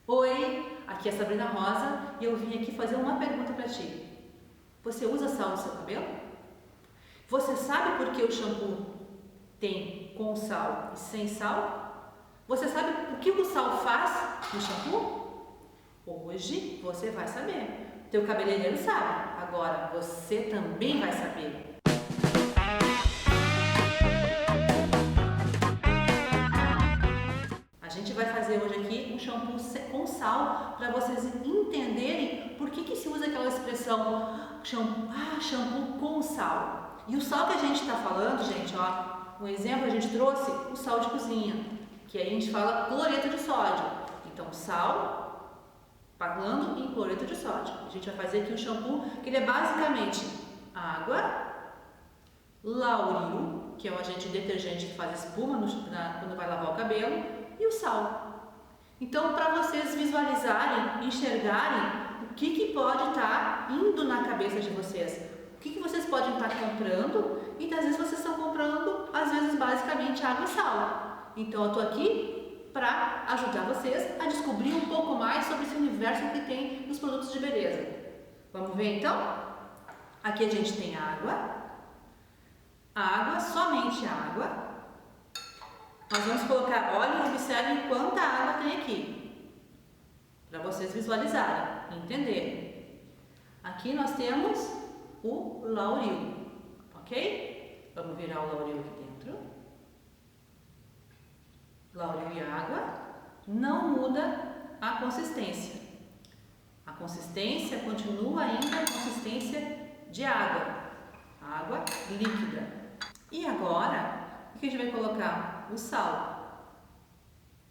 Oi, aqui é a Sabrina Rosa e eu vim aqui fazer uma pergunta para ti. Você usa sal no seu cabelo? Você sabe por que o shampoo tem com sal e sem sal? Você sabe o que o sal faz no shampoo? Hoje você vai saber. Teu cabeleireiro sabe, agora você também vai saber. A gente vai fazer hoje aqui um shampoo com sal para vocês entenderem por que se usa aquela expressão shampoo com sal. E o sal que a gente está falando, gente, ó, um exemplo a gente trouxe o sal de cozinha, que aí a gente fala cloreto de sódio. Então, sal, falando em cloreto de sódio. A gente vai fazer aqui um shampoo que ele é basicamente água, Lauril, que é o agente detergente que faz espuma quando vai lavar o cabelo, e o sal. Então, para vocês visualizarem, enxergarem o que pode estar indo na cabeça de vocês, o que vocês podem estar comprando, e às vezes vocês estão comprando, às vezes, basicamente água e sal. Então, eu estou aqui para ajudar vocês a descobrir um pouco mais sobre esse universo que tem nos produtos de beleza. Vamos ver então? Aqui a gente tem água, somente água. Nós vamos colocar óleo e observem quanta água tem aqui, para vocês visualizarem, entenderem. Aqui nós temos o Lauril, ok? Vamos virar o Lauril aqui dentro. Lauril e água, não muda a consistência. A consistência continua ainda a consistência de água líquida. E agora, o que a gente vai colocar? O sal.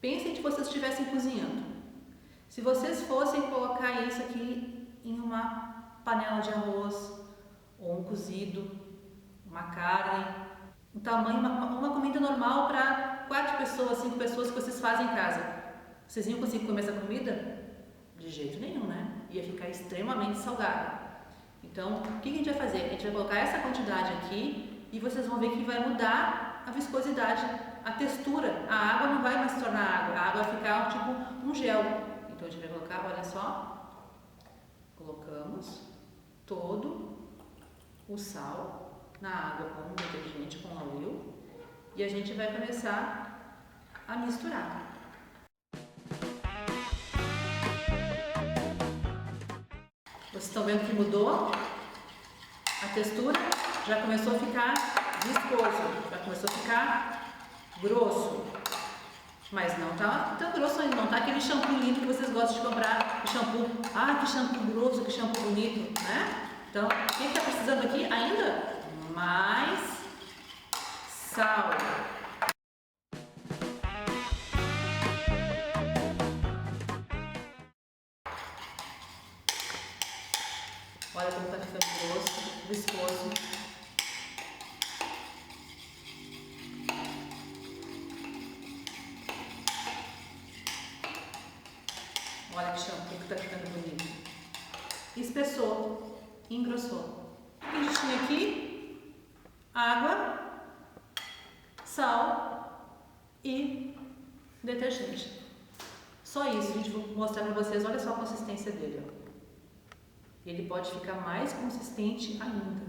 Pensem que vocês estivessem cozinhando. Se vocês fossem colocar isso aqui em uma panela de arroz, ou um cozido, uma carne, um tamanho, uma comida normal para 4 pessoas, 5 pessoas que vocês fazem em casa, vocês iam conseguir comer essa comida? De jeito nenhum, né? Ia ficar extremamente salgada. Então, o que a gente vai fazer? A gente vai colocar essa quantidade aqui e vocês vão ver que vai mudar a viscosidade, a textura. A água não vai mais se tornar água, a água vai ficar tipo um gel. Então, a gente vai colocar, olha só, colocamos todo o sal na água com o detergente, com o Lauril, e a gente vai começar a misturar. Vocês estão vendo que mudou? A textura já começou a ficar viscoso, já começou a ficar grosso. Mas não tá tão grosso ainda, não tá aquele shampoo lindo que vocês gostam de comprar. O shampoo, que shampoo grosso, que shampoo bonito, né? Então, o que está precisando aqui ainda? Mais sal. Olha como está ficando grosso, viscoso. Olha que shampoo que está ficando bonito. Espessou, engrossou. O que a gente tinha aqui? Água, sal e detergente. Só isso, a gente vai mostrar para vocês. Olha só a consistência dele, ó. Ele pode ficar mais consistente ainda.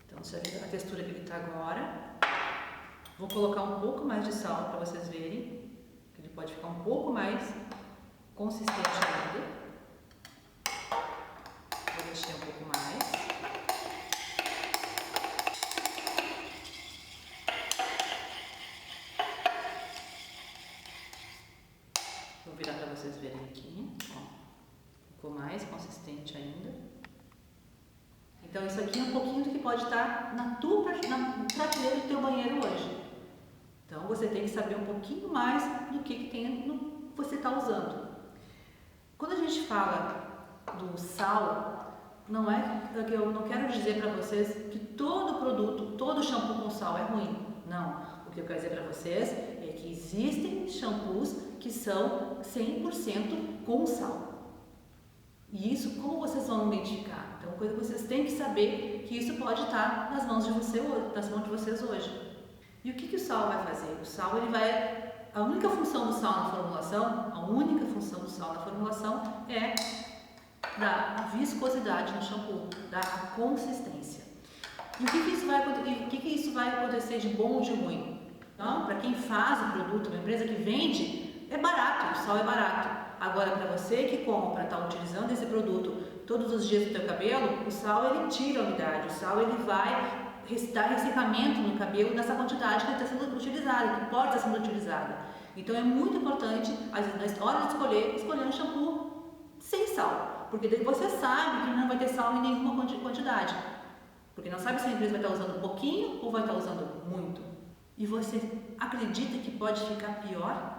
Então, você vai ver a textura que ele está agora. Vou colocar um pouco mais de sal para vocês verem. Que ele pode ficar um pouco mais consistente ainda. Vou mexer um pouco mais. Vou virar para vocês verem aqui, ó. Ficou mais consistente ainda. Então, isso aqui é um pouquinho do que pode estar na prateleira do teu banheiro hoje. Então, você tem que saber um pouquinho mais do que você está usando. Quando a gente fala do sal, eu não quero dizer para vocês que todo produto, todo shampoo com sal é ruim. Não. O que eu quero dizer para vocês é que existem shampoos que são 100% com sal. E isso, como vocês vão identificar? Então, coisa que vocês têm que saber que isso pode estar nas mãos de vocês hoje. E o que o sal vai fazer? O sal ele vai A única função do sal na formulação, é dar a viscosidade no shampoo, dar a consistência. E o que isso vai acontecer de bom ou de ruim? Então, para quem faz o produto, uma empresa que vende, é barato, o sal é barato. Agora, para você que compra, está utilizando esse produto todos os dias no teu cabelo, o sal ele tira a umidade, o sal ele vai dar ressecamento no cabelo nessa quantidade que está sendo utilizada, que pode estar sendo utilizada. Então é muito importante, na hora de escolher um shampoo sem sal, porque daí você sabe que não vai ter sal em nenhuma quantidade, porque não sabe se a empresa vai estar usando um pouquinho ou vai estar usando muito. E você acredita que pode ficar pior?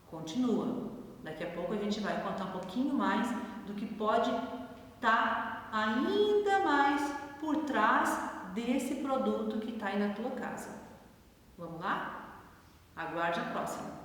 Continua. Daqui a pouco a gente vai contar um pouquinho mais do que pode estar ainda mais por trás desse produto que está aí na tua casa. Vamos lá? Aguarde a próxima!